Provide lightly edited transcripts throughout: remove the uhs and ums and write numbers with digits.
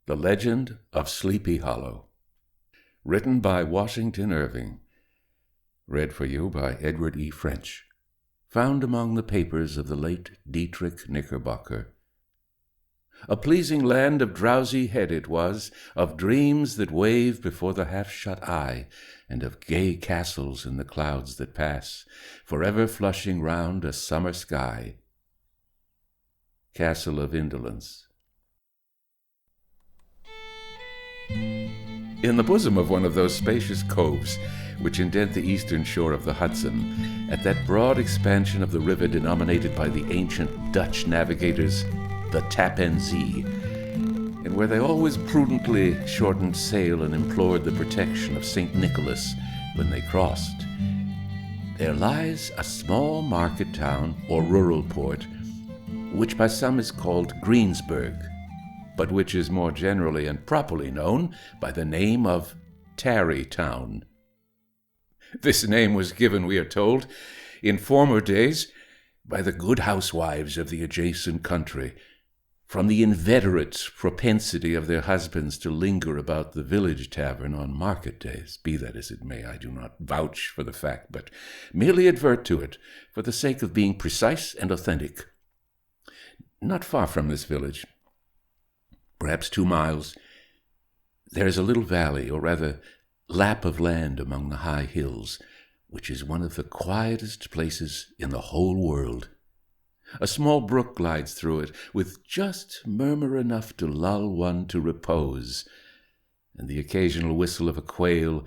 The Legend of Sleepy Hollow. Written by Washington Irving. Read for you by Edward E. French. Found among the papers of the late Dietrich Knickerbocker. A pleasing land of drowsy head it was, of dreams that wave before the half-shut eye, and of gay castles in the clouds that pass, forever flushing round a summer sky. Castle of Indolence. In the bosom of one of those spacious coves which indent the eastern shore of the Hudson, at that broad expansion of the river denominated by the ancient Dutch navigators the Tappan Zee, and where they always prudently shortened sail and implored the protection of St. Nicholas when they crossed, there lies a small market town or rural port, which by some is called Greensburg, but which is more generally and properly known by the name of Tarrytown. This name was given, we are told, in former days by the good housewives of the adjacent country, from the inveterate propensity of their husbands to linger about the village tavern on market days. Be that as it may, I do not vouch for the fact, but merely advert to it for the sake of being precise and authentic. Not far from this village, perhaps 2 miles, there is a little valley, or rather lap of land among the high hills, which is one of the quietest places in the whole world. A small brook glides through it, with just murmur enough to lull one to repose, and the occasional whistle of a quail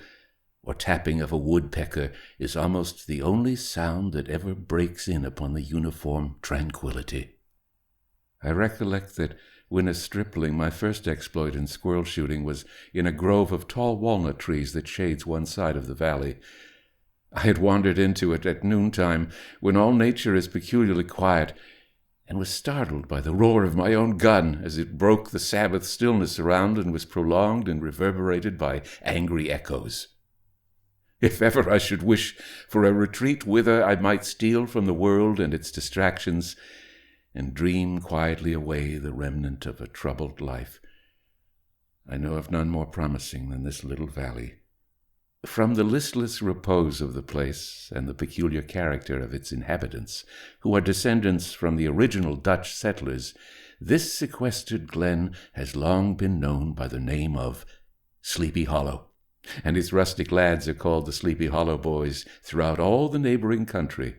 or tapping of a woodpecker is almost the only sound that ever breaks in upon the uniform tranquillity. I recollect that when a stripling, my first exploit in squirrel shooting was in a grove of tall walnut trees that shades one side of the valley. I had wandered into it at noontime, when all nature is peculiarly quiet, and was startled by the roar of my own gun as it broke the Sabbath stillness around and was prolonged and reverberated by angry echoes. If ever I should wish for a retreat whither I might steal from the world and its distractions, and dream quietly away the remnant of a troubled life, I know of none more promising than this little valley. From the listless repose of the place and the peculiar character of its inhabitants, who are descendants from the original Dutch settlers, this sequestered glen has long been known by the name of Sleepy Hollow, and its rustic lads are called the Sleepy Hollow Boys throughout all the neighboring country.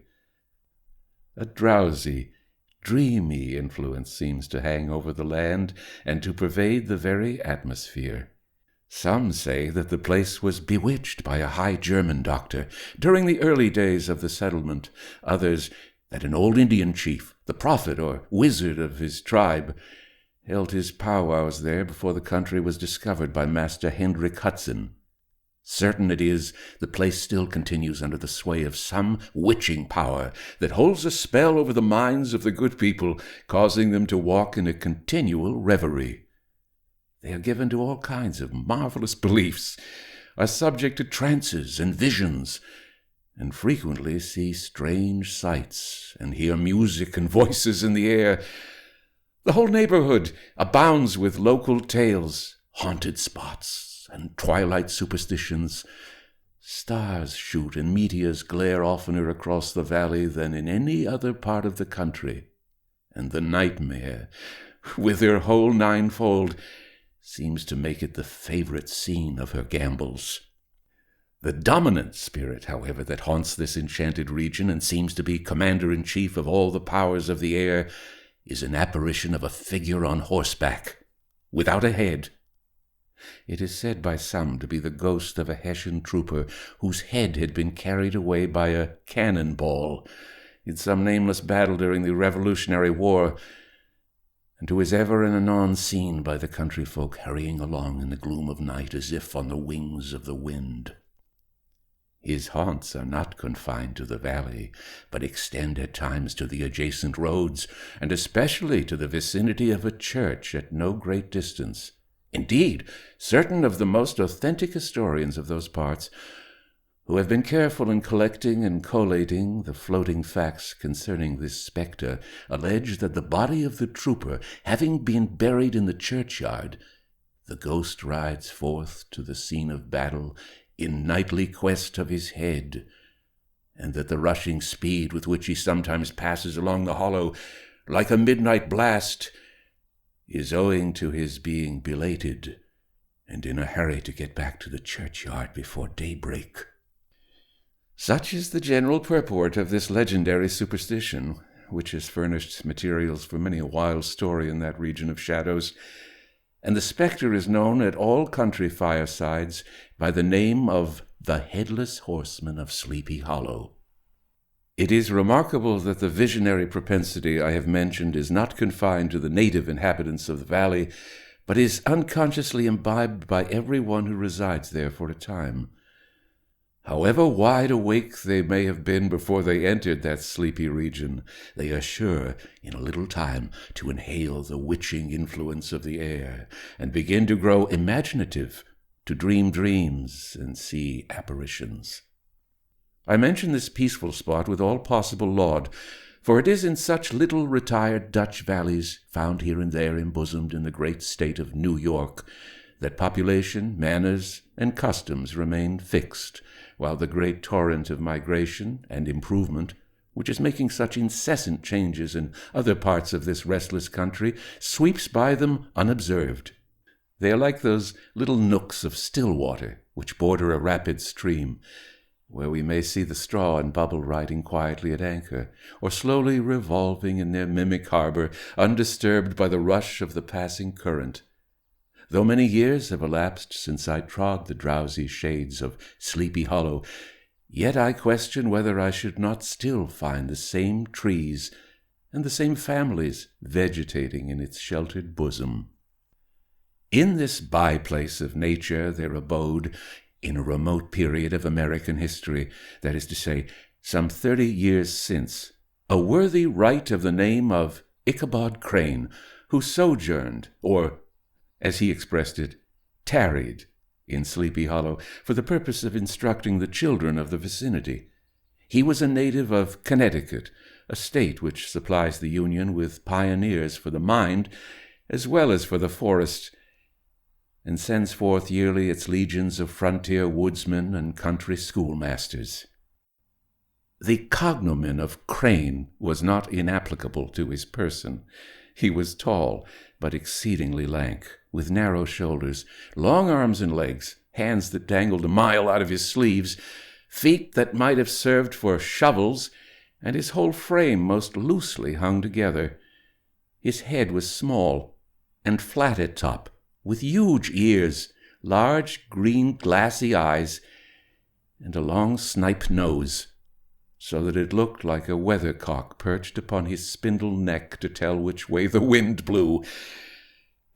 A drowsy, dreamy influence seems to hang over the land and to pervade the very atmosphere. Some say that the place was bewitched by a high German doctor during the early days of the settlement, others that an old Indian chief, the prophet or wizard of his tribe, held his powwows there before the country was discovered by Master Hendrik Hudson. Certain it is, the place still continues under the sway of some witching power that holds a spell over the minds of the good people, causing them to walk in a continual reverie. They are given to all kinds of marvelous beliefs, are subject to trances and visions, and frequently see strange sights and hear music and voices in the air. The whole neighborhood abounds with local tales, haunted spots, and twilight superstitions. Stars shoot and meteors glare oftener across the valley than in any other part of the country, and the nightmare, with her whole ninefold, seems to make it the favorite scene of her gambols. The dominant spirit, however, that haunts this enchanted region and seems to be commander-in-chief of all the powers of the air is an apparition of a figure on horseback, without a head. It is said by some to be the ghost of a Hessian trooper whose head had been carried away by a cannonball in some nameless battle during the Revolutionary War, and who is ever and anon seen by the country folk hurrying along in the gloom of night as if on the wings of the wind. His haunts are not confined to the valley, but extend at times to the adjacent roads, and especially to the vicinity of a church at no great distance. Indeed, certain of the most authentic historians of those parts, who have been careful in collecting and collating the floating facts concerning this spectre, allege that the body of the trooper, having been buried in the churchyard, the ghost rides forth to the scene of battle in nightly quest of his head, and that the rushing speed with which he sometimes passes along the hollow, like a midnight blast, is owing to his being belated and in a hurry to get back to the churchyard before daybreak. Such is the general purport of this legendary superstition, which has furnished materials for many a wild story in that region of shadows, and the spectre is known at all country firesides by the name of the Headless Horseman of Sleepy Hollow. It is remarkable that the visionary propensity I have mentioned is not confined to the native inhabitants of the valley, but is unconsciously imbibed by every one who resides there for a time. However wide awake they may have been before they entered that sleepy region, they are sure, in a little time, to inhale the witching influence of the air, and begin to grow imaginative, to dream dreams and see apparitions. I mention this peaceful spot with all possible laud, for it is in such little retired Dutch valleys, found here and there embosomed in the great state of New York, that population, manners, and customs remain fixed, while the great torrent of migration and improvement, which is making such incessant changes in other parts of this restless country, sweeps by them unobserved. They are like those little nooks of still water which border a rapid stream, where we may see the straw and bubble riding quietly at anchor, or slowly revolving in their mimic harbor, undisturbed by the rush of the passing current. Though many years have elapsed since I trod the drowsy shades of Sleepy Hollow, yet I question whether I should not still find the same trees and the same families vegetating in its sheltered bosom. In this by-place of nature there abode, in a remote period of American history, that is to say, some 30 years since, a worthy wight of the name of Ichabod Crane, who sojourned, or, as he expressed it, tarried, in Sleepy Hollow for the purpose of instructing the children of the vicinity. He was a native of Connecticut, a state which supplies the Union with pioneers for the mind as well as for the forest, and sends forth yearly its legions of frontier woodsmen and country schoolmasters. The cognomen of Crane was not inapplicable to his person. He was tall, but exceedingly lank, with narrow shoulders, long arms and legs, hands that dangled a mile out of his sleeves, feet that might have served for shovels, and his whole frame most loosely hung together. His head was small and flat at top, with huge ears, large green glassy eyes, and a long snipe nose, so that it looked like a weathercock perched upon his spindle neck to tell which way the wind blew.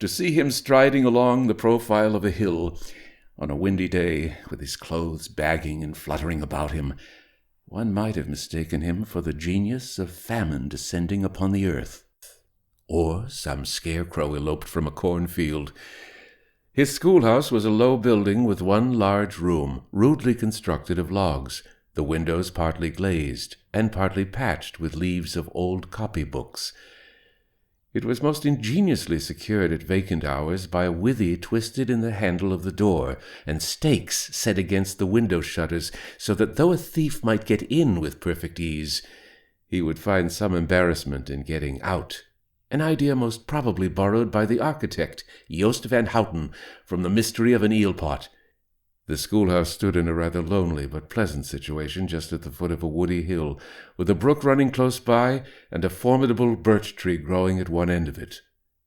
To see him striding along the profile of a hill on a windy day, with his clothes bagging and fluttering about him, one might have mistaken him for the genius of famine descending upon the earth, or some scarecrow eloped from a cornfield. His schoolhouse was a low building with one large room, rudely constructed of logs, the windows partly glazed and partly patched with leaves of old copybooks. It was most ingeniously secured at vacant hours by a withy twisted in the handle of the door, and stakes set against the window shutters, so that though a thief might get in with perfect ease, he would find some embarrassment in getting out, an idea most probably borrowed by the architect, Joost van Houten, from the mystery of an eel-pot. The schoolhouse stood in a rather lonely but pleasant situation just at the foot of a woody hill, with a brook running close by and a formidable birch tree growing at one end of it.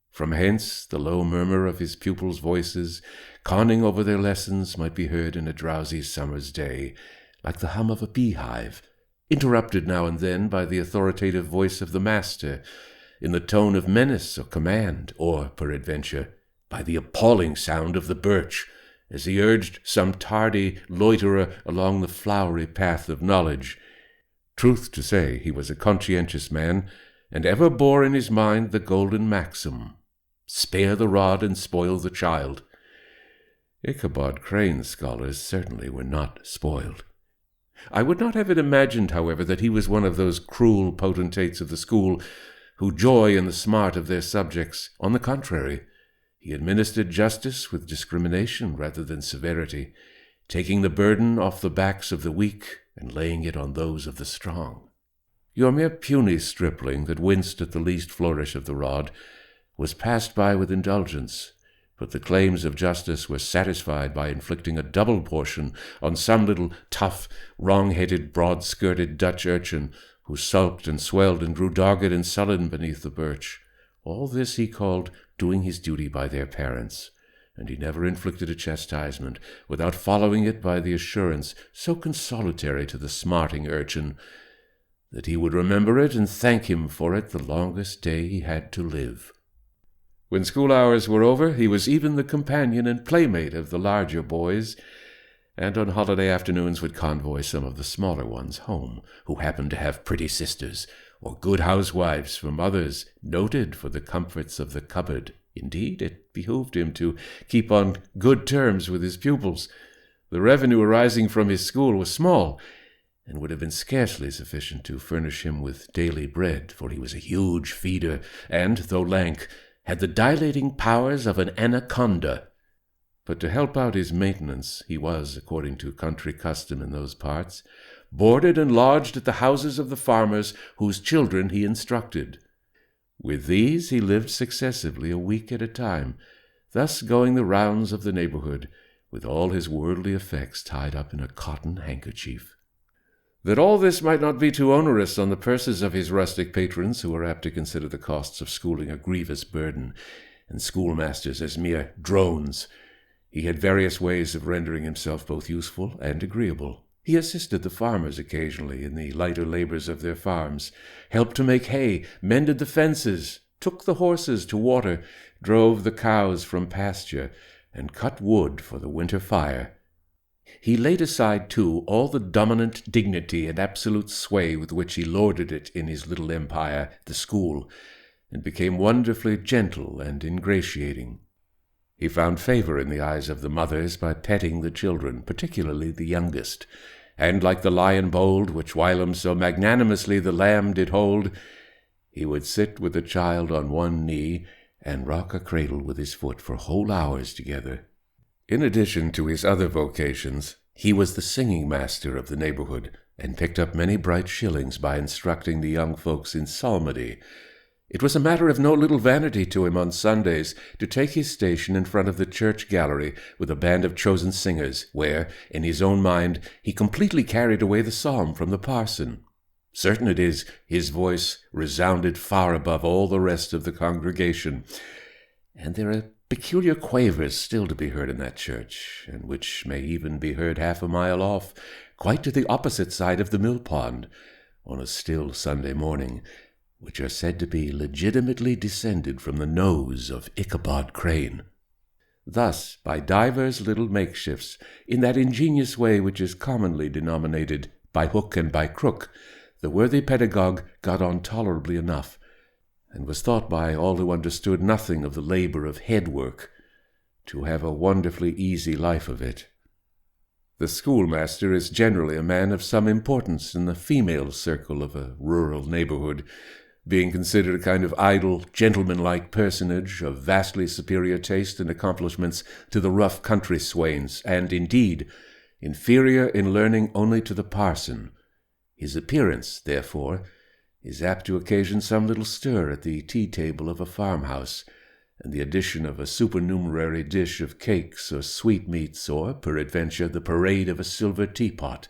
From hence the low murmur of his pupils' voices, conning over their lessons, might be heard in a drowsy summer's day, like the hum of a beehive, interrupted now and then by the authoritative voice of the master, in the tone of menace or command, or, peradventure, by the appalling sound of the birch, as he urged some tardy loiterer along the flowery path of knowledge. Truth to say, he was a conscientious man, and ever bore in his mind the golden maxim, "Spare the rod and spoil the child." Ichabod Crane's scholars certainly were not spoiled. I would not have it imagined, however, that he was one of those cruel potentates of the school who joy in the smart of their subjects. On the contrary, He administered justice with discrimination rather than severity, taking the burden off the backs of the weak and laying it on those of the strong. Your mere puny stripling that winced at the least flourish of the rod was passed by with indulgence, but the claims of justice were satisfied by inflicting a double portion on some little tough, wrong-headed, broad-skirted Dutch urchin who sulked and swelled and grew dogged and sullen beneath the birch. All this he called doing his duty by their parents, and he never inflicted a chastisement without following it by the assurance, so consolatory to the smarting urchin, that he would remember it and thank him for it the longest day he had to live. When school hours were over, he was even the companion and playmate of the larger boys, and on holiday afternoons would convoy some of the smaller ones home, who happened to have pretty sisters, or good housewives from others, noted for the comforts of the cupboard. Indeed, it behooved him to keep on good terms with his pupils. The revenue arising from his school was small, and would have been scarcely sufficient to furnish him with daily bread, for he was a huge feeder, and, though lank, had the dilating powers of an anaconda. But to help out his maintenance, he was, according to country custom in those parts, boarded and lodged at the houses of the farmers whose children he instructed. With these he lived successively a week at a time, thus going the rounds of the neighborhood, with all his worldly effects tied up in a cotton handkerchief. That all this might not be too onerous on the purses of his rustic patrons, who were apt to consider the costs of schooling a grievous burden, and schoolmasters as mere drones, he had various ways of rendering himself both useful and agreeable. He assisted the farmers occasionally in the lighter labors of their farms, helped to make hay, mended the fences, took the horses to water, drove the cows from pasture, and cut wood for the winter fire. He laid aside, too, all the dominant dignity and absolute sway with which he lorded it in his little empire, the school, and became wonderfully gentle and ingratiating. He found favor in the eyes of the mothers by petting the children, particularly the youngest, and like the lion bold, which whilom so magnanimously the lamb did hold, he would sit with the child on one knee and rock a cradle with his foot for whole hours together. In addition to his other vocations, he was the singing master of the neighborhood, and picked up many bright shillings by instructing the young folks in psalmody. It was a matter of no little vanity to him on Sundays to take his station in front of the church gallery with a band of chosen singers, where, in his own mind, he completely carried away the psalm from the parson. Certain it is, his voice resounded far above all the rest of the congregation, and there are peculiar quavers still to be heard in that church, and which may even be heard half a mile off, quite to the opposite side of the mill pond, on a still Sunday morning, which are said to be legitimately descended from the nose of Ichabod Crane. Thus, by divers little makeshifts, in that ingenious way which is commonly denominated by hook and by crook, the worthy pedagogue got on tolerably enough, and was thought by all who understood nothing of the labor of head work to have a wonderfully easy life of it. The schoolmaster is generally a man of some importance in the female circle of a rural neighborhood, being considered a kind of idle, gentlemanlike personage of vastly superior taste and accomplishments to the rough country swains, and, indeed, inferior in learning only to the parson. His appearance, therefore, is apt to occasion some little stir at the tea-table of a farmhouse, and the addition of a supernumerary dish of cakes or sweetmeats, or, peradventure, the parade of a silver teapot.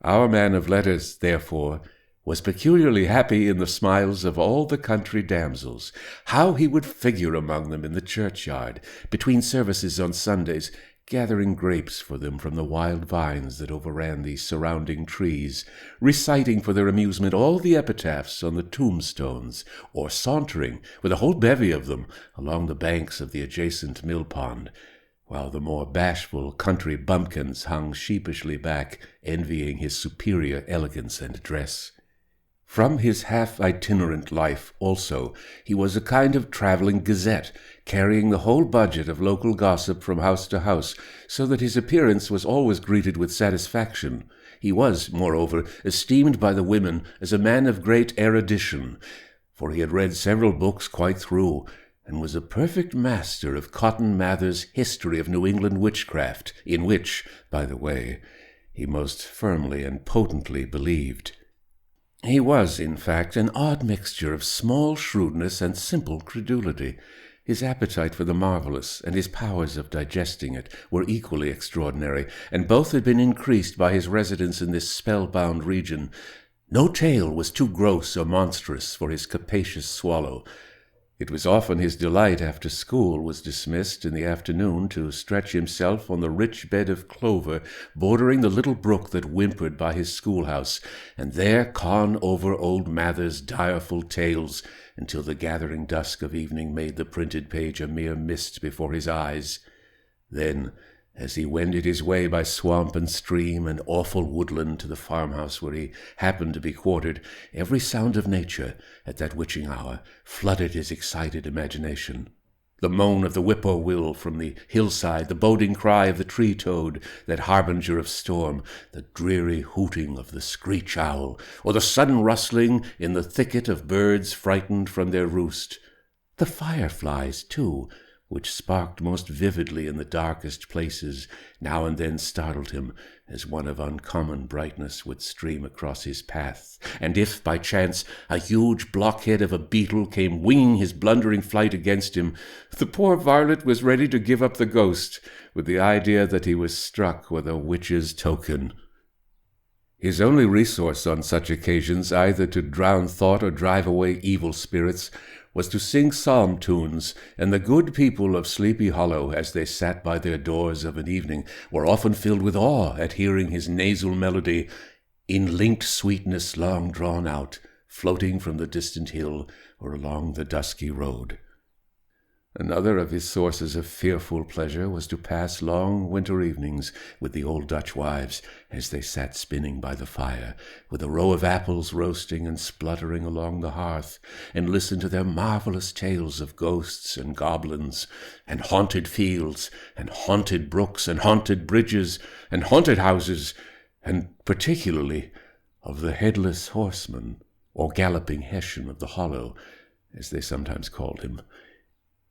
Our man of letters, therefore, was peculiarly happy in the smiles of all the country damsels. How he would figure among them in the churchyard, between services on Sundays, gathering grapes for them from the wild vines that overran the surrounding trees, reciting for their amusement all the epitaphs on the tombstones, or sauntering, with a whole bevy of them, along the banks of the adjacent mill pond, while the more bashful country bumpkins hung sheepishly back, envying his superior elegance and dress. From his half-itinerant life, also, he was a kind of travelling gazette, carrying the whole budget of local gossip from house to house, so that his appearance was always greeted with satisfaction. He was, moreover, esteemed by the women as a man of great erudition, for he had read several books quite through, and was a perfect master of Cotton Mather's History of New England Witchcraft, in which, by the way, he most firmly and potently believed. He was, in fact, an odd mixture of small shrewdness and simple credulity. His appetite for the marvelous and his powers of digesting it were equally extraordinary, and both had been increased by his residence in this spellbound region. No tale was too gross or monstrous for his capacious swallow. It was often his delight, after school was dismissed in the afternoon, to stretch himself on the rich bed of clover bordering the little brook that whimpered by his schoolhouse, and there con over old Mather's direful tales until the gathering dusk of evening made the printed page a mere mist before his eyes. Then, as he wended his way by swamp and stream and awful woodland to the farmhouse where he happened to be quartered, every sound of nature, at that witching hour, flooded his excited imagination. The moan of the whippoorwill from the hillside, the boding cry of the tree-toad, that harbinger of storm, the dreary hooting of the screech-owl, or the sudden rustling in the thicket of birds frightened from their roost. The fireflies, too, which sparked most vividly in the darkest places, now and then startled him, as one of uncommon brightness would stream across his path, and if, by chance, a huge blockhead of a beetle came winging his blundering flight against him, the poor varlet was ready to give up the ghost, with the idea that he was struck with a witch's token. His only resource on such occasions, either to drown thought or drive away evil spirits, was to sing psalm tunes, and the good people of Sleepy Hollow, as they sat by their doors of an evening, were often filled with awe at hearing his nasal melody, in linked sweetness long drawn out, floating from the distant hill or along the dusky road. Another of his sources of fearful pleasure was to pass long winter evenings with the old Dutch wives, as they sat spinning by the fire, with a row of apples roasting and spluttering along the hearth, and listen to their marvelous tales of ghosts and goblins, and haunted fields, and haunted brooks, and haunted bridges, and haunted houses, and particularly of the Headless Horseman, or Galloping Hessian of the Hollow, as they sometimes called him.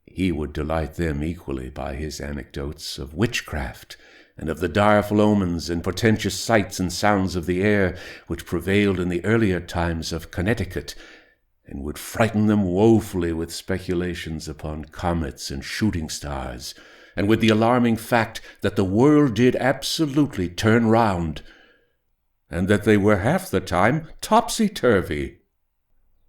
He would delight them equally by his anecdotes of witchcraft, and of the direful omens and portentous sights and sounds of the air which prevailed in the earlier times of Connecticut, and would frighten them woefully with speculations upon comets and shooting stars, and with the alarming fact that the world did absolutely turn round, and that they were half the time topsy-turvy.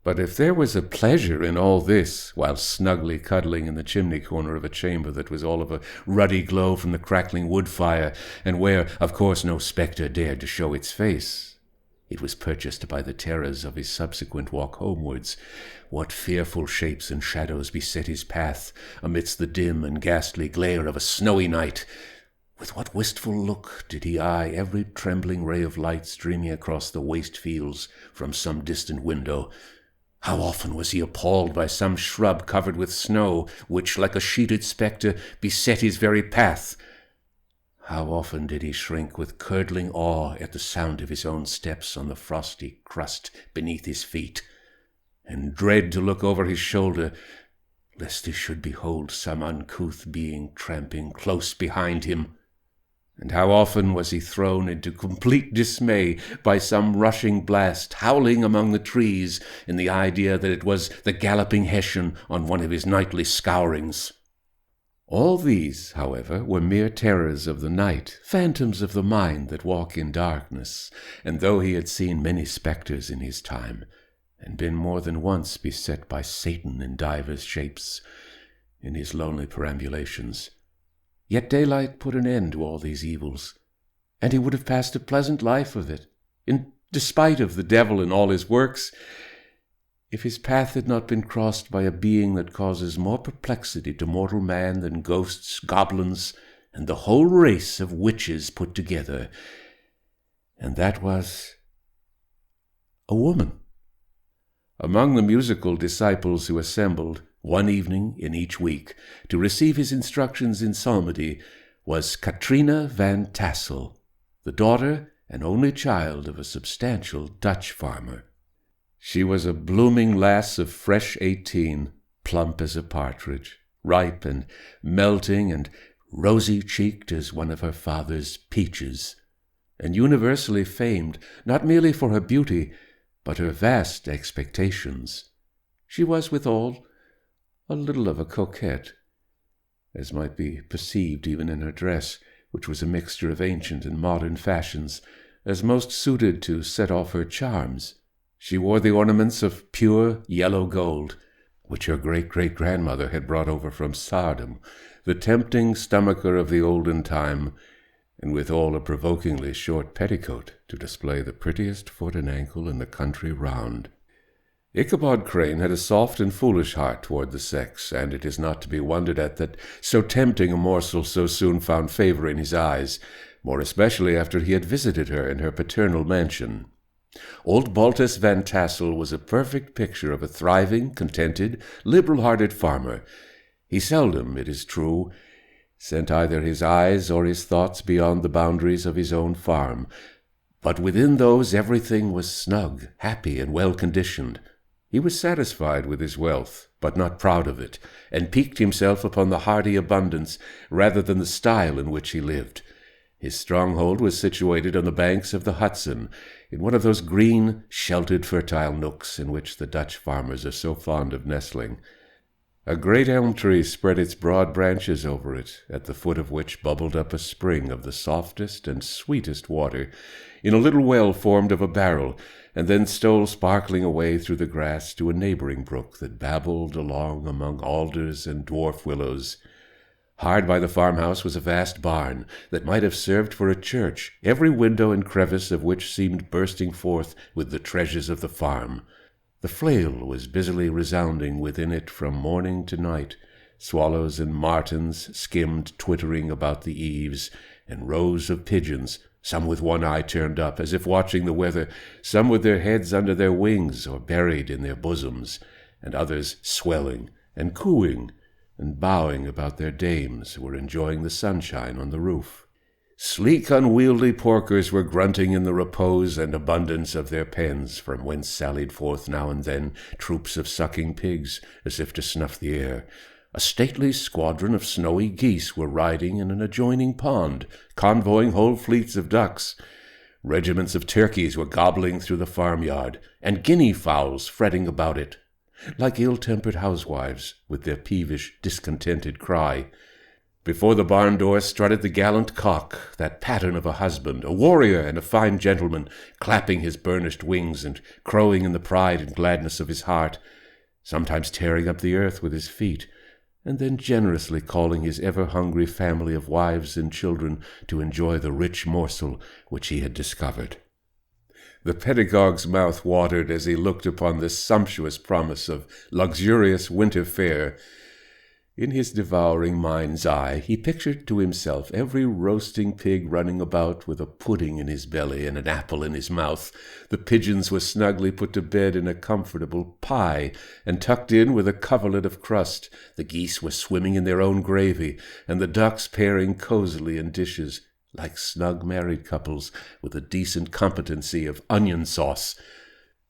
But if there was a pleasure in all this, while snugly cuddling in the chimney-corner of a chamber that was all of a ruddy glow from the crackling wood fire, and where, of course, no spectre dared to show its face, it was purchased by the terrors of his subsequent walk homewards. What fearful shapes and shadows beset his path amidst the dim and ghastly glare of a snowy night! With what wistful look did he eye every trembling ray of light streaming across the waste fields from some distant window! How often was he appalled by some shrub covered with snow, which, like a sheeted spectre, beset his very path! How often did he shrink with curdling awe at the sound of his own steps on the frosty crust beneath his feet, and dread to look over his shoulder, lest he should behold some uncouth being tramping close behind him! And how often was he thrown into complete dismay by some rushing blast howling among the trees in the idea that it was the Galloping Hessian on one of his nightly scourings! All these, however, were mere terrors of the night, phantoms of the mind that walk in darkness, and though he had seen many spectres in his time, and been more than once beset by Satan in divers shapes in his lonely perambulations, yet daylight put an end to all these evils, and he would have passed a pleasant life of it, in despite of the devil and all his works, if his path had not been crossed by a being that causes more perplexity to mortal man than ghosts, goblins, and the whole race of witches put together, and that was a woman. Among the musical disciples who assembled one evening in each week to receive his instructions in psalmody was Katrina van Tassel, the daughter and only child of a substantial Dutch farmer. She was a blooming lass of fresh 18, plump as a partridge, ripe and melting and rosy-cheeked as one of her father's peaches, and universally famed not merely for her beauty, but her vast expectations. She was withal a little of a coquette, as might be perceived even in her dress, which was a mixture of ancient and modern fashions, as most suited to set off her charms. She wore the ornaments of pure yellow gold, which her great-great-grandmother had brought over from Sardom, the tempting stomacher of the olden time, and withal a provokingly short petticoat to display the prettiest foot and ankle in the country round. Ichabod Crane had a soft and foolish heart toward the sex, and it is not to be wondered at that so tempting a morsel so soon found favor in his eyes, more especially after he had visited her in her paternal mansion. Old Baltus Van Tassel was a perfect picture of a thriving, contented, liberal-hearted farmer. He seldom, it is true, sent either his eyes or his thoughts beyond the boundaries of his own farm, but within those everything was snug, happy, and well-conditioned. He was satisfied with his wealth, but not proud of it, and piqued himself upon the hearty abundance rather than the style in which he lived. His stronghold was situated on the banks of the Hudson, in one of those green, sheltered, fertile nooks in which the Dutch farmers are so fond of nestling. A great elm tree spread its broad branches over it, at the foot of which bubbled up a spring of the softest and sweetest water, in a little well formed of a barrel, and then stole sparkling away through the grass to a neighboring brook that babbled along among alders and dwarf willows. Hard by the farmhouse was a vast barn that might have served for a church, every window and crevice of which seemed bursting forth with the treasures of the farm. The flail was busily resounding within it from morning to night. Swallows and martins skimmed twittering about the eaves, and rows of pigeons, some with one eye turned up as if watching the weather, some with their heads under their wings or buried in their bosoms, and others swelling and cooing and bowing about their dames, were enjoying the sunshine on the roof. Sleek, unwieldy porkers were grunting in the repose and abundance of their pens, from whence sallied forth now and then troops of sucking pigs, as if to snuff the air. A stately squadron of snowy geese were riding in an adjoining pond, convoying whole fleets of ducks. Regiments of turkeys were gobbling through the farmyard, and guinea fowls fretting about it, like ill-tempered housewives, with their peevish, discontented cry. Before the barn door strutted the gallant cock, that pattern of a husband, a warrior and a fine gentleman, clapping his burnished wings and crowing in the pride and gladness of his heart, sometimes tearing up the earth with his feet, and then generously calling his ever-hungry family of wives and children to enjoy the rich morsel which he had discovered. The pedagogue's mouth watered as he looked upon this sumptuous promise of luxurious winter fare. In his devouring mind's eye he pictured to himself every roasting pig running about with a pudding in his belly and an apple in his mouth. The pigeons were snugly put to bed in a comfortable pie and tucked in with a coverlet of crust. The geese were swimming in their own gravy, and the ducks pairing cosily in dishes, like snug married couples, with a decent competency of onion sauce.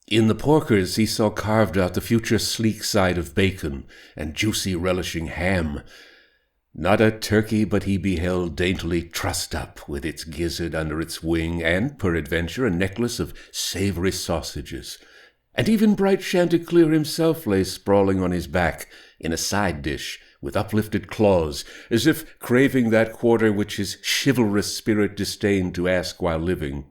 In the porkers he saw carved out the future sleek side of bacon and juicy relishing ham. Not a turkey but he beheld daintily trussed up, with its gizzard under its wing, and, peradventure, a necklace of savoury sausages. And even bright Chanticleer himself lay sprawling on his back, in a side dish, with uplifted claws, as if craving that quarter which his chivalrous spirit disdained to ask while living.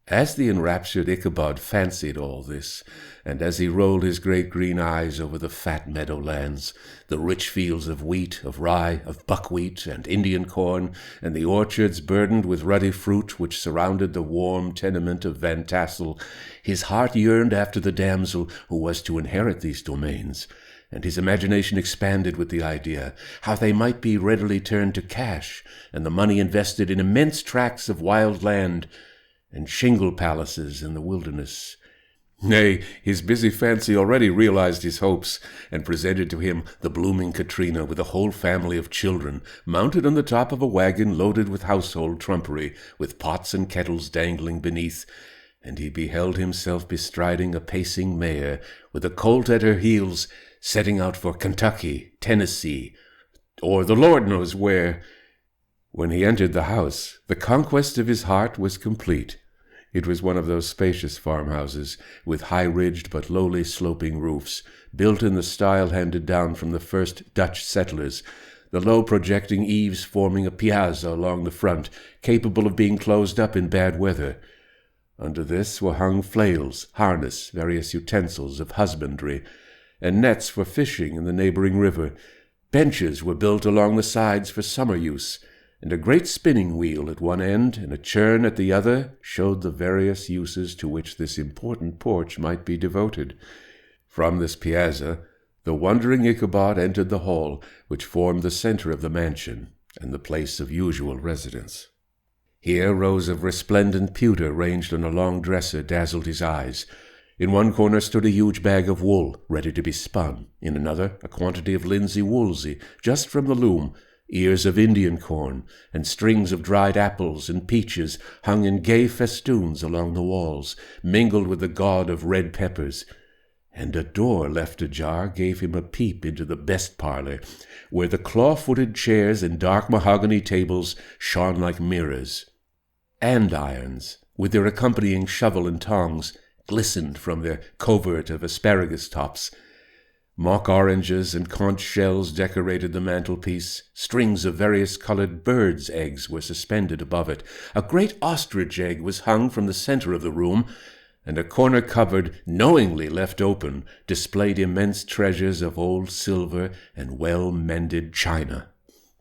As the enraptured Ichabod fancied all this, and as he rolled his great green eyes over the fat meadowlands, the rich fields of wheat, of rye, of buckwheat, and Indian corn, and the orchards burdened with ruddy fruit which surrounded the warm tenement of Van Tassel, his heart yearned after the damsel who was to inherit these domains, and his imagination expanded with the idea how they might be readily turned to cash, and the money invested in immense tracts of wild land, and shingle palaces in the wilderness. Nay, his busy fancy already realized his hopes, and presented to him the blooming Katrina with a whole family of children, mounted on the top of a wagon loaded with household trumpery, with pots and kettles dangling beneath, and he beheld himself bestriding a pacing mare, with a colt at her heels, setting out for Kentucky, Tennessee, or the Lord knows where. When he entered the house, the conquest of his heart was complete. It was one of those spacious farmhouses, with high-ridged but lowly sloping roofs, built in the style handed down from the first Dutch settlers, the low projecting eaves forming a piazza along the front, capable of being closed up in bad weather. Under this were hung flails, harness, various utensils of husbandry, and nets for fishing in the neighboring river. Benches were built along the sides for summer use, and a great spinning wheel at one end and a churn at the other showed the various uses to which this important porch might be devoted. From this piazza, the wondering Ichabod entered the hall, which formed the center of the mansion and the place of usual residence. Here rows of resplendent pewter ranged on a long dresser dazzled his eyes. In one corner stood a huge bag of wool, ready to be spun. In another, a quantity of linsey woolsey, just from the loom, ears of Indian corn, and strings of dried apples and peaches hung in gay festoons along the walls, mingled with the gaud of red peppers. And a door left ajar gave him a peep into the best parlor, where the claw-footed chairs and dark mahogany tables shone like mirrors. Andirons, with their accompanying shovel and tongs, glistened from their covert of asparagus tops. Mock oranges and conch shells decorated the mantelpiece. Strings of various-colored birds' eggs were suspended above it. A great ostrich egg was hung from the center of the room, and a corner cupboard, knowingly left open, displayed immense treasures of old silver and well-mended china.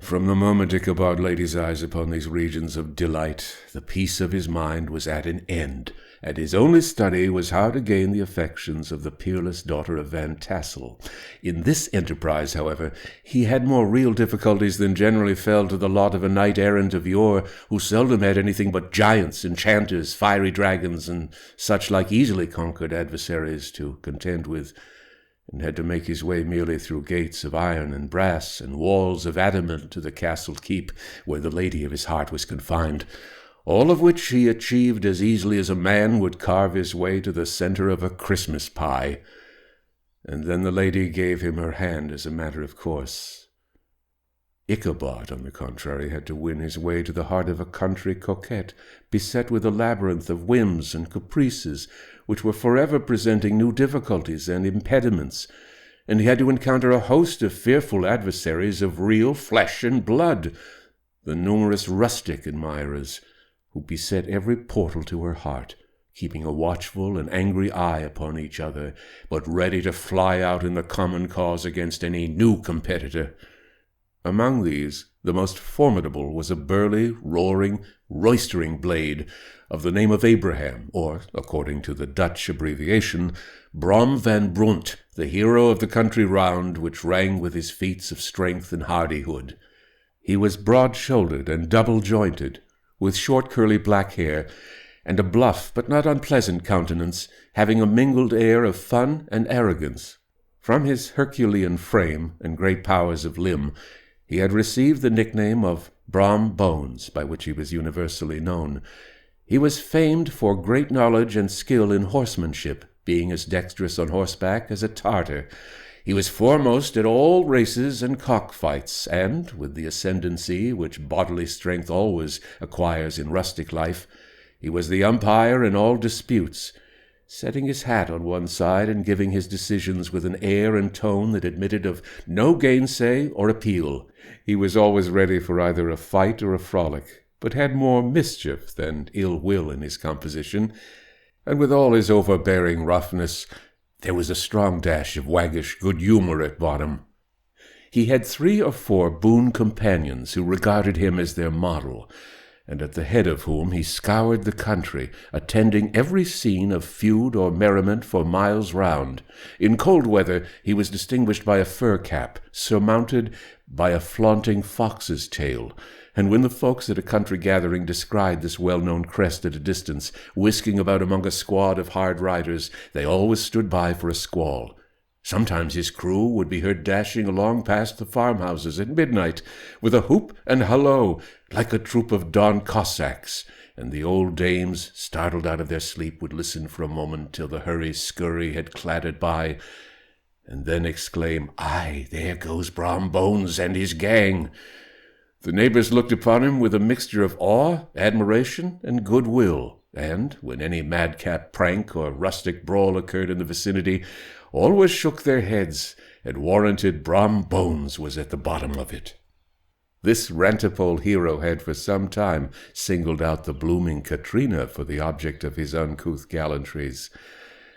From the moment Ichabod laid his eyes upon these regions of delight, the peace of his mind was at an end, and his only study was how to gain the affections of the peerless daughter of Van Tassel. In this enterprise, however, he had more real difficulties than generally fell to the lot of a knight-errant of yore, who seldom had anything but giants, enchanters, fiery dragons, and such like easily conquered adversaries to contend with, and had to make his way merely through gates of iron and brass and walls of adamant to the castle keep where the lady of his heart was confined, all of which he achieved as easily as a man would carve his way to the center of a Christmas pie. And then the lady gave him her hand as a matter of course. Ichabod, on the contrary, had to win his way to the heart of a country coquette, beset with a labyrinth of whims and caprices, which were forever presenting new difficulties and impediments, and he had to encounter a host of fearful adversaries of real flesh and blood, the numerous rustic admirers, who beset every portal to her heart, keeping a watchful and angry eye upon each other, but ready to fly out in the common cause against any new competitor. Among these, the most formidable was a burly, roaring, roistering blade of the name of Abraham, or, according to the Dutch abbreviation, Brom van Brunt, the hero of the country round, which rang with his feats of strength and hardihood. He was broad-shouldered and double-jointed, with short curly black hair, and a bluff but not unpleasant countenance, having a mingled air of fun and arrogance. From his Herculean frame and great powers of limb, he had received the nickname of Brom Bones, by which he was universally known. He was famed for great knowledge and skill in horsemanship, being as dexterous on horseback as a Tartar. He was foremost at all races and cockfights, and, with the ascendancy which bodily strength always acquires in rustic life, he was the umpire in all disputes, setting his hat on one side and giving his decisions with an air and tone that admitted of no gainsay or appeal. He was always ready for either a fight or a frolic, but had more mischief than ill will in his composition, and with all his overbearing roughness, there was a strong dash of waggish good humour at bottom. He had 3 or 4 boon companions who regarded him as their model, and at the head of whom he scoured the country, attending every scene of feud or merriment for miles round. In cold weather he was distinguished by a fur cap, surmounted by a flaunting fox's tail, and when the folks at a country gathering descried this well-known crest at a distance, whisking about among a squad of hard riders, they always stood by for a squall. Sometimes his crew would be heard dashing along past the farmhouses at midnight, with a whoop and halloo, like a troop of Don Cossacks, and the old dames, startled out of their sleep, would listen for a moment till the hurry-scurry had clattered by, and then exclaim, "Aye, there goes Brom Bones and his gang." The neighbors looked upon him with a mixture of awe, admiration, and goodwill, and, when any madcap prank or rustic brawl occurred in the vicinity, always shook their heads and warranted Brom Bones was at the bottom of it. This rantipole hero had for some time singled out the blooming Katrina for the object of his uncouth gallantries,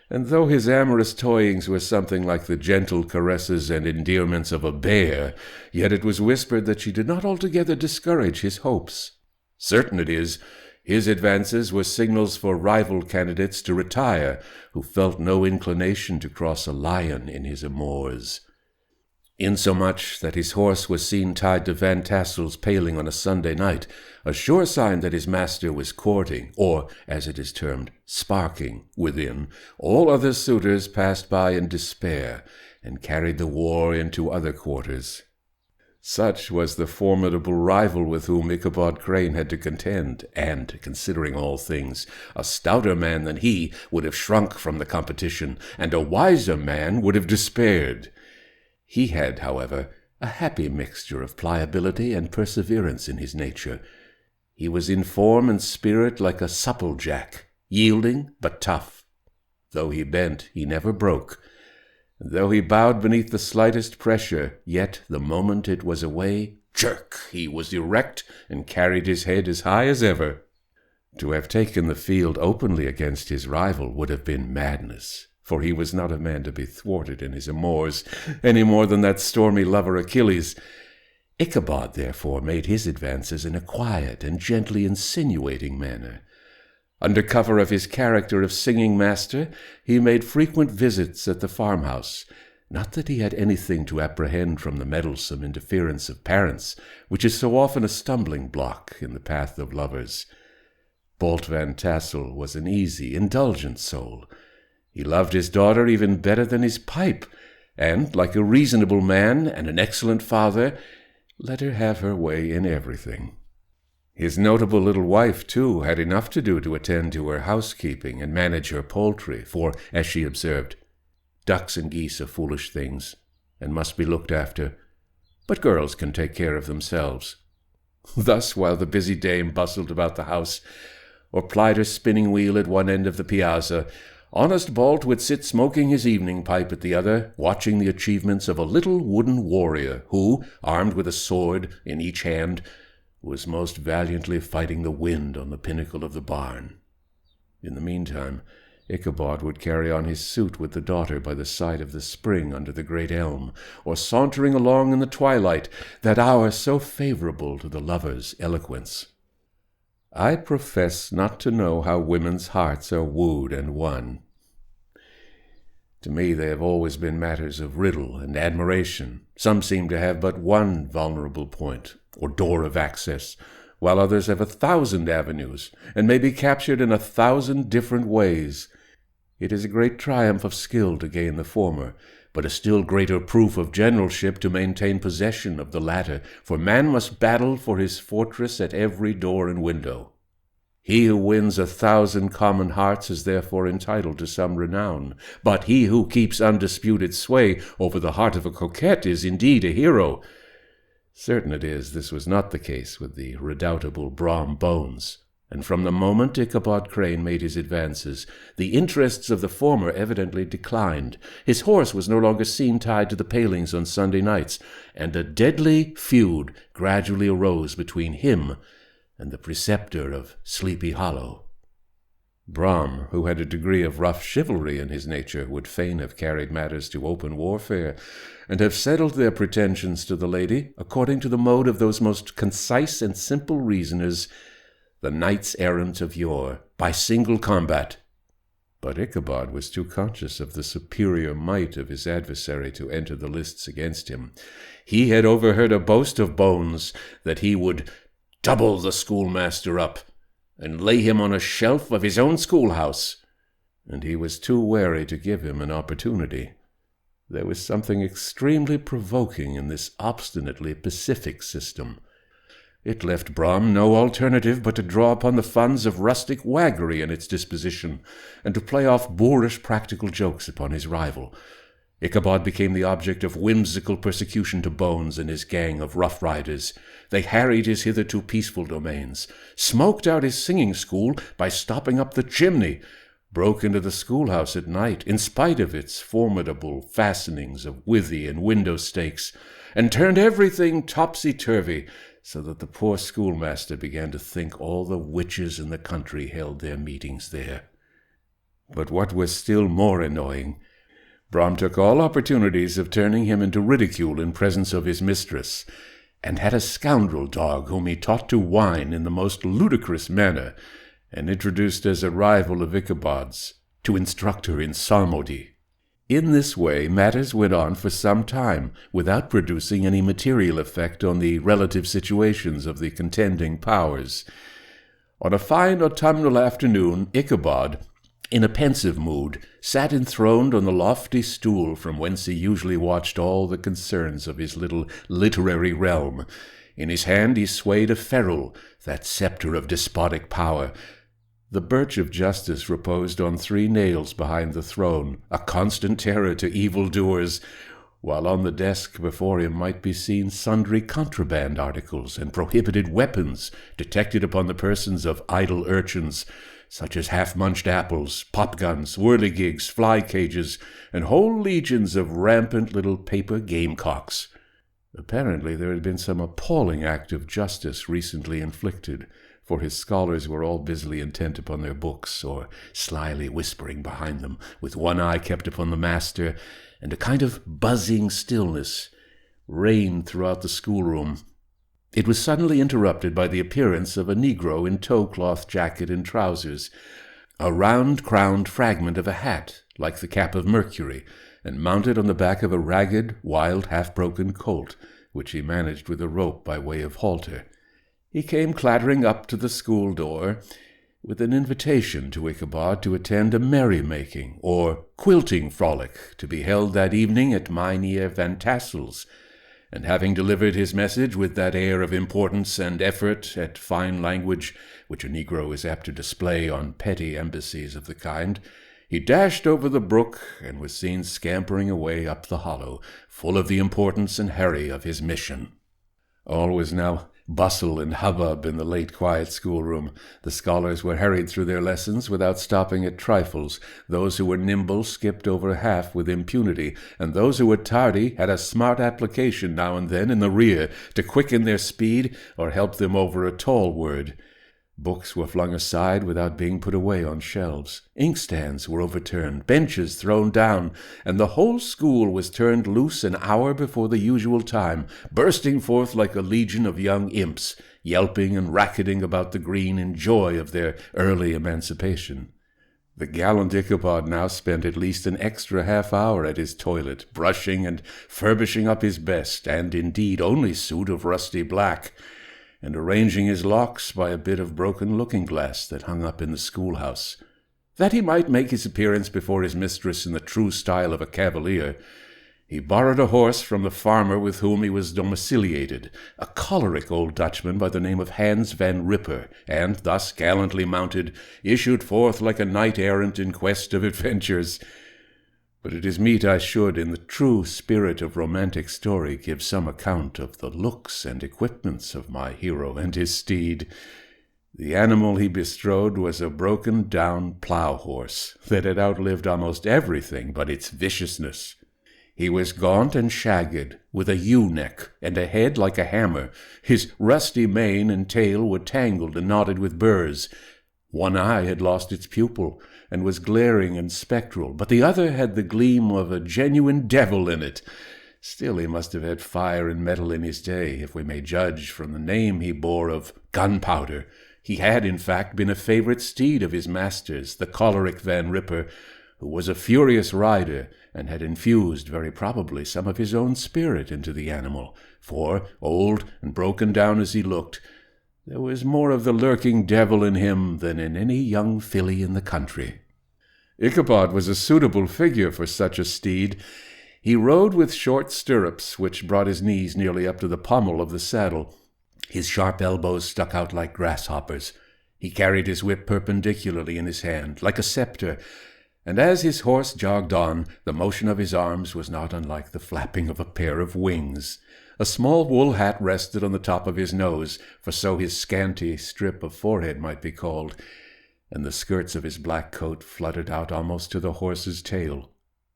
and though his amorous toyings were something like the gentle caresses and endearments of a bear, yet it was whispered that she did not altogether discourage his hopes. Certain it is, his advances were signals for rival candidates to retire, who felt no inclination to cross a lion in his amours. Insomuch that his horse was seen tied to Van Tassel's paling on a Sunday night, a sure sign that his master was courting, or, as it is termed, sparking, within, all other suitors passed by in despair, and carried the war into other quarters. Such was the formidable rival with whom Ichabod Crane had to contend, and, considering all things, a stouter man than he would have shrunk from the competition, and a wiser man would have despaired. He had, however, a happy mixture of pliability and perseverance in his nature. He was in form and spirit like a supple jack, yielding but tough. Though he bent, he never broke. And though he bowed beneath the slightest pressure, yet the moment it was away, jerk, he was erect and carried his head as high as ever. To have taken the field openly against his rival would have been madness, for he was not a man to be thwarted in his amours, any more than that stormy lover Achilles. Ichabod, therefore, made his advances in a quiet and gently insinuating manner. Under cover of his character of singing master, he made frequent visits at the farmhouse. Not that he had anything to apprehend from the meddlesome interference of parents, which is so often a stumbling block in the path of lovers. Bolt Van Tassel was an easy, indulgent soul. He loved his daughter even better than his pipe, and, like a reasonable man and an excellent father, let her have her way in everything. His notable little wife, too, had enough to do to attend to her housekeeping and manage her poultry, for, as she observed, ducks and geese are foolish things, and must be looked after, but girls can take care of themselves. Thus, while the busy dame bustled about the house, or plied her spinning-wheel at one end of the piazza, honest Bolt would sit smoking his evening pipe at the other, watching the achievements of a little wooden warrior, who, armed with a sword in each hand, was most valiantly fighting the wind on the pinnacle of the barn. In the meantime, Ichabod would carry on his suit with the daughter by the side of the spring under the great elm, or sauntering along in the twilight, that hour so favorable to the lover's eloquence. I profess not to know how women's hearts are wooed and won. To me they have always been matters of riddle and admiration. Some seem to have but one vulnerable point, or door of access, while others have 1,000 avenues, and may be captured in 1,000 different ways. It is a great triumph of skill to gain the former, but a still greater proof of generalship to maintain possession of the latter, for man must battle for his fortress at every door and window. He who wins 1,000 common hearts is therefore entitled to some renown, but he who keeps undisputed sway over the heart of a coquette is indeed a hero. Certain it is this was not the case with the redoubtable Brom Bones, and from the moment Ichabod Crane made his advances, the interests of the former evidently declined. His horse was no longer seen tied to the palings on Sunday nights, and a deadly feud gradually arose between him and the preceptor of Sleepy Hollow. Brom, who had a degree of rough chivalry in his nature, would fain have carried matters to open warfare, and have settled their pretensions to the lady according to the mode of those most concise and simple reasoners, the knights-errant of yore, by single combat. But Ichabod was too conscious of the superior might of his adversary to enter the lists against him. He had overheard a boast of Bones that he would double the schoolmaster up, and lay him on a shelf of his own schoolhouse, and he was too wary to give him an opportunity. There was something extremely provoking in this obstinately pacific system. It left Brom no alternative but to draw upon the funds of rustic waggery in its disposition, and to play off boorish practical jokes upon his rival. Ichabod became the object of whimsical persecution to Bones and his gang of rough riders. They harried his hitherto peaceful domains, smoked out his singing school by stopping up the chimney, broke into the schoolhouse at night, in spite of its formidable fastenings of withy and window stakes, and turned everything topsy-turvy, so that the poor schoolmaster began to think all the witches in the country held their meetings there. But what was still more annoying, Brom took all opportunities of turning him into ridicule in presence of his mistress, and had a scoundrel dog whom he taught to whine in the most ludicrous manner, and introduced as a rival of Ichabod's, to instruct her in psalmody. In this way matters went on for some time, without producing any material effect on the relative situations of the contending powers. On a fine autumnal afternoon, Ichabod, in a pensive mood, sat enthroned on the lofty stool from whence he usually watched all the concerns of his little literary realm. In his hand he swayed a ferule, that sceptre of despotic power. The birch of justice reposed on 3 nails behind the throne, a constant terror to evil-doers, while on the desk before him might be seen sundry contraband articles and prohibited weapons detected upon the persons of idle urchins, such as half-munched apples, pop-guns, whirligigs, fly-cages, and whole legions of rampant little paper gamecocks. Apparently there had been some appalling act of justice recently inflicted, for his scholars were all busily intent upon their books, or slyly whispering behind them, with one eye kept upon the master, and a kind of buzzing stillness reigned throughout the schoolroom. It was suddenly interrupted by the appearance of a negro in tow-cloth jacket and trousers, a round-crowned fragment of a hat, like the cap of Mercury, and mounted on the back of a ragged, wild, half-broken colt, which he managed with a rope by way of halter. He came clattering up to the school door, with an invitation to Ichabod to attend a merry-making, or quilting frolic, to be held that evening at Mynheer Van Tassel's, and having delivered his message with that air of importance and effort at fine language which a negro is apt to display on petty embassies of the kind, he dashed over the brook and was seen scampering away up the hollow, full of the importance and hurry of his mission. All was now bustle and hubbub in the late quiet schoolroom. The scholars were hurried through their lessons without stopping at trifles. Those who were nimble skipped over half with impunity, and those who were tardy had a smart application now and then in the rear to quicken their speed or help them over a tall word. Books were flung aside without being put away on shelves. Inkstands were overturned, benches thrown down, and the whole school was turned loose an hour before the usual time, bursting forth like a legion of young imps, yelping and racketing about the green in joy of their early emancipation. The gallant Ichabod now spent at least an extra half-hour at his toilet, brushing and furbishing up his best, and indeed only suit of rusty black, and arranging his locks by a bit of broken looking-glass that hung up in the schoolhouse. That he might make his appearance before his mistress in the true style of a cavalier, he borrowed a horse from the farmer with whom he was domiciliated, a choleric old Dutchman by the name of Hans van Ripper, and, thus gallantly mounted, issued forth like a knight-errant in quest of adventures. But it is meet I should, in the true spirit of romantic story, give some account of the looks and equipments of my hero and his steed. The animal he bestrode was a broken-down plough-horse that had outlived almost everything but its viciousness. He was gaunt and shagged, with a ewe-neck and a head like a hammer. His rusty mane and tail were tangled and knotted with burrs. One eye had lost its pupil, and was glaring and spectral, but the other had the gleam of a genuine devil in it. Still he must have had fire and metal in his day, if we may judge from the name he bore of Gunpowder. He had, in fact, been a favourite steed of his master's, the choleric Van Ripper, who was a furious rider, and had infused, very probably, some of his own spirit into the animal, for, old and broken down as he looked, there was more of the lurking devil in him than in any young filly in the country. Ichabod was a suitable figure for such a steed. He rode with short stirrups, which brought his knees nearly up to the pommel of the saddle. His sharp elbows stuck out like grasshoppers. He carried his whip perpendicularly in his hand, like a sceptre, And as his horse jogged on, the motion of his arms was not unlike the flapping of a pair of wings. A small wool hat rested on the top of his nose, for so his scanty strip of forehead might be called, and the skirts of his black coat fluttered out almost to the horse's tail.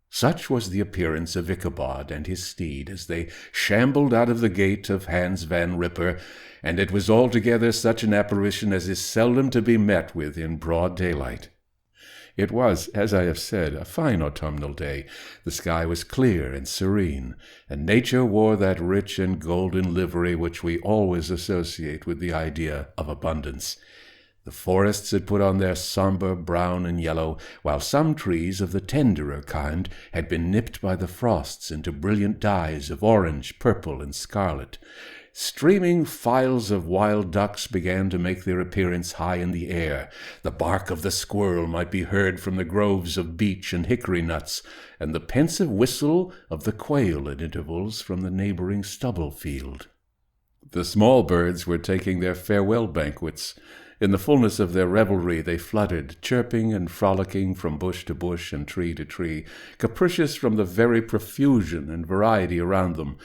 Such was the appearance of Ichabod and his steed as they shambled out of the gate of Hans Van Ripper, and it was altogether such an apparition as is seldom to be met with in broad daylight. It was, as I have said, a fine autumnal day. The sky was clear and serene, and nature wore that rich and golden livery which we always associate with the idea of abundance. The forests had put on their sombre brown and yellow, while some trees of the tenderer kind had been nipped by the frosts into brilliant dyes of orange, purple, and scarlet. Streaming files of wild ducks began to make their appearance high in the air. The bark of the squirrel might be heard from the groves of beech and hickory nuts, and the pensive whistle of the quail at intervals from the neighboring stubble field. The small birds were taking their farewell banquets. In the fullness of their revelry they fluttered, chirping and frolicking from bush to bush and tree to tree, capricious from the very profusion and variety around them.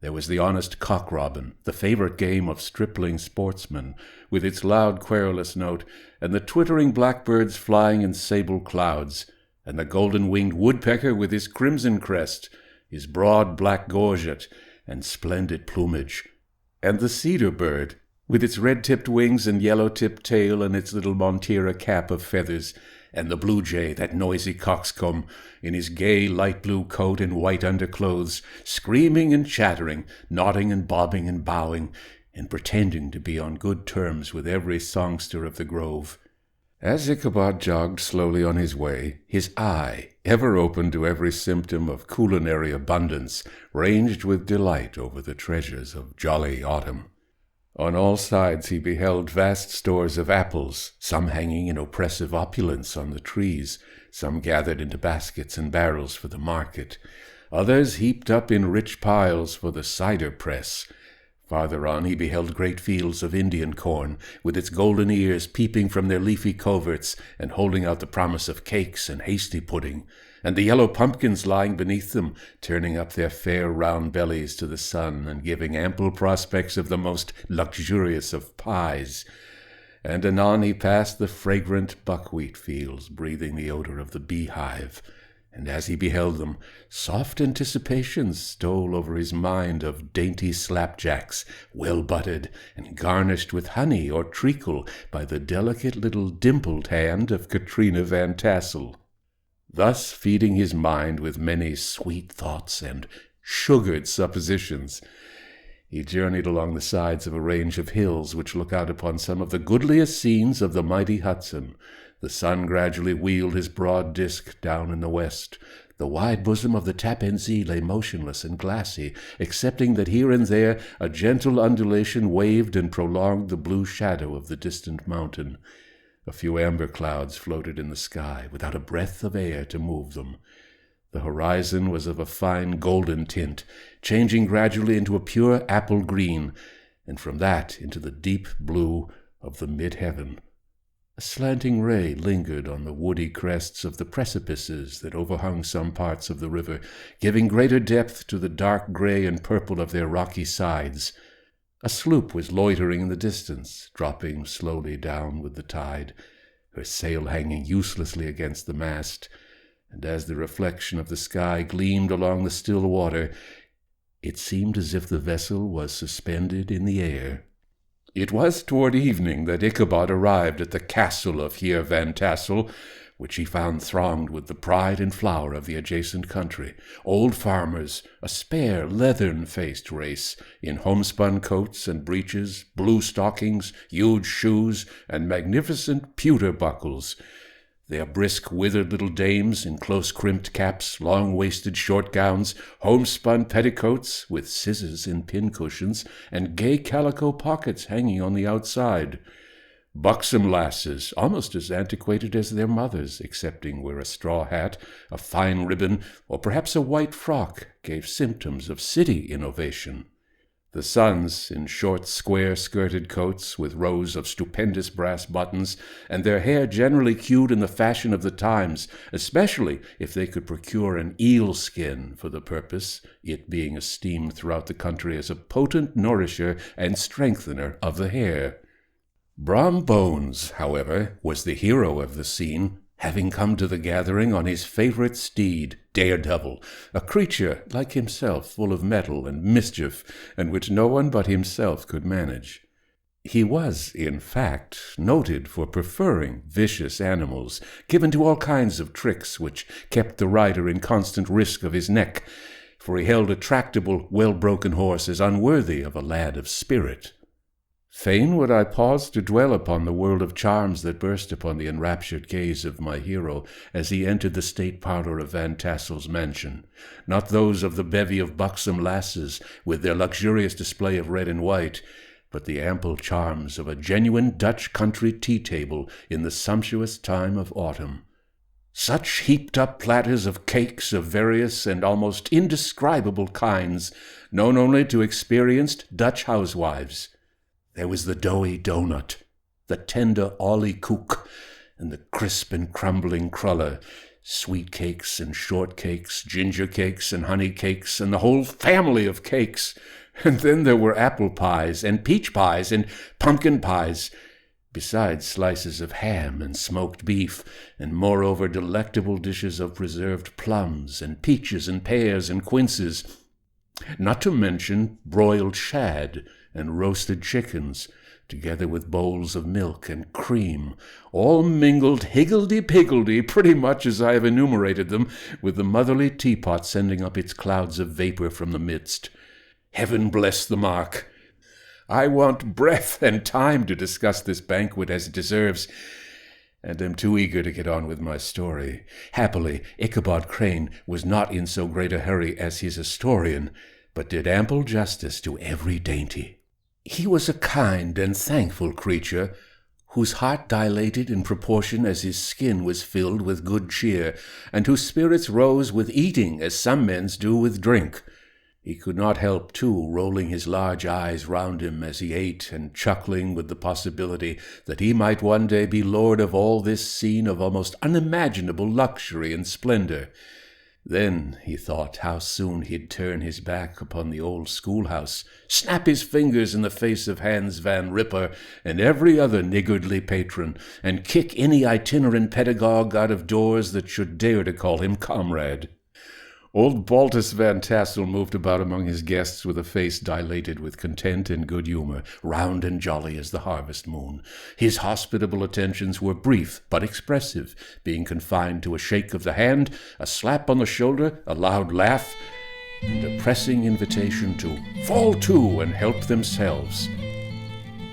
There was the honest cock-robin, the favorite game of stripling sportsmen, with its loud querulous note, and the twittering blackbirds flying in sable clouds, and the golden-winged woodpecker with his crimson crest, his broad black gorget, and splendid plumage, and the cedar bird, with its red-tipped wings and yellow-tipped tail and its little montera cap of feathers, and the blue jay, that noisy coxcomb, in his gay light-blue coat and white underclothes, screaming and chattering, nodding and bobbing and bowing, and pretending to be on good terms with every songster of the grove. As Ichabod jogged slowly on his way, his eye, ever open to every symptom of culinary abundance, ranged with delight over the treasures of jolly autumn. On all sides he beheld vast stores of apples, some hanging in oppressive opulence on the trees, some gathered into baskets and barrels for the market, others heaped up in rich piles for the cider press. Farther on he beheld great fields of Indian corn, with its golden ears peeping from their leafy coverts and holding out the promise of cakes and hasty pudding, and the yellow pumpkins lying beneath them, turning up their fair round bellies to the sun and giving ample prospects of the most luxurious of pies. And anon he passed the fragrant buckwheat fields, breathing the odor of the beehive, and as he beheld them, soft anticipations stole over his mind of dainty slapjacks, well buttered and garnished with honey or treacle by the delicate little dimpled hand of Katrina Van Tassel. Thus feeding his mind with many sweet thoughts and sugared suppositions, he journeyed along the sides of a range of hills which look out upon some of the goodliest scenes of the mighty Hudson. The sun gradually wheeled his broad disk down in the west. The wide bosom of the Tappan Zee lay motionless and glassy, excepting that here and there a gentle undulation waved and prolonged the blue shadow of the distant mountain. A few amber clouds floated in the sky, without a breath of air to move them. The horizon was of a fine golden tint, changing gradually into a pure apple green, and from that into the deep blue of the mid-heaven. A slanting ray lingered on the woody crests of the precipices that overhung some parts of the river, giving greater depth to the dark gray and purple of their rocky sides. A sloop was loitering in the distance, dropping slowly down with the tide, her sail hanging uselessly against the mast, and as the reflection of the sky gleamed along the still water, it seemed as if the vessel was suspended in the air. It was toward evening that Ichabod arrived at the castle of Heer Van Tassel, which he found thronged with the pride and flower of the adjacent country, old farmers, a spare, leathern-faced race, in homespun coats and breeches, blue stockings, huge shoes, and magnificent pewter buckles. Their brisk, withered little dames in close-crimped caps, long-waisted short gowns, homespun petticoats with scissors in pincushions, and gay calico pockets hanging on the outside. Buxom lasses, almost as antiquated as their mothers, excepting where a straw hat, a fine ribbon, or perhaps a white frock gave symptoms of city innovation. The sons, in short square-skirted coats with rows of stupendous brass buttons, and their hair generally queued in the fashion of the times, especially if they could procure an eel skin for the purpose, it being esteemed throughout the country as a potent nourisher and strengthener of the hair. Brom Bones, however, was the hero of the scene, having come to the gathering on his favorite steed, Daredevil, a creature like himself full of mettle and mischief, and which no one but himself could manage. He was, in fact, noted for preferring vicious animals, given to all kinds of tricks which kept the rider in constant risk of his neck, for he held a tractable, well-broken horse as unworthy of a lad of spirit. Fain would I pause to dwell upon the world of charms that burst upon the enraptured gaze of my hero as he entered the state parlor of Van Tassel's mansion, not those of the bevy of buxom lasses with their luxurious display of red and white, but the ample charms of a genuine Dutch country tea-table in the sumptuous time of autumn. Such heaped-up platters of cakes of various and almost indescribable kinds, known only to experienced Dutch housewives. There was the doughy doughnut, the tender ollie koek, and the crisp and crumbling cruller, sweet cakes and short cakes, ginger cakes and honey cakes, and the whole family of cakes. And then there were apple pies and peach pies and pumpkin pies, besides slices of ham and smoked beef, and moreover delectable dishes of preserved plums and peaches and pears and quinces, not to mention broiled shad and roasted chickens, together with bowls of milk and cream, all mingled higgledy-piggledy pretty much as I have enumerated them, with the motherly teapot sending up its clouds of vapor from the midst. Heaven bless the mark! I want breath and time to discuss this banquet as it deserves, and am too eager to get on with my story. Happily, Ichabod Crane was not in so great a hurry as his historian, but did ample justice to every dainty. He was a kind and thankful creature, whose heart dilated in proportion as his skin was filled with good cheer, and whose spirits rose with eating as some men's do with drink. He could not help, too, rolling his large eyes round him as he ate, and chuckling with the possibility that he might one day be lord of all this scene of almost unimaginable luxury and splendor. Then he thought how soon he'd turn his back upon the old schoolhouse, snap his fingers in the face of Hans Van Ripper and every other niggardly patron, and kick any itinerant pedagogue out of doors that should dare to call him comrade. Old Baltus Van Tassel moved about among his guests with a face dilated with content and good humor, round and jolly as the harvest moon. His hospitable attentions were brief but expressive, being confined to a shake of the hand, a slap on the shoulder, a loud laugh, and a pressing invitation to fall to and help themselves.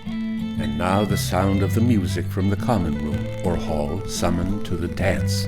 And now the sound of the music from the common room or hall summoned to the dance,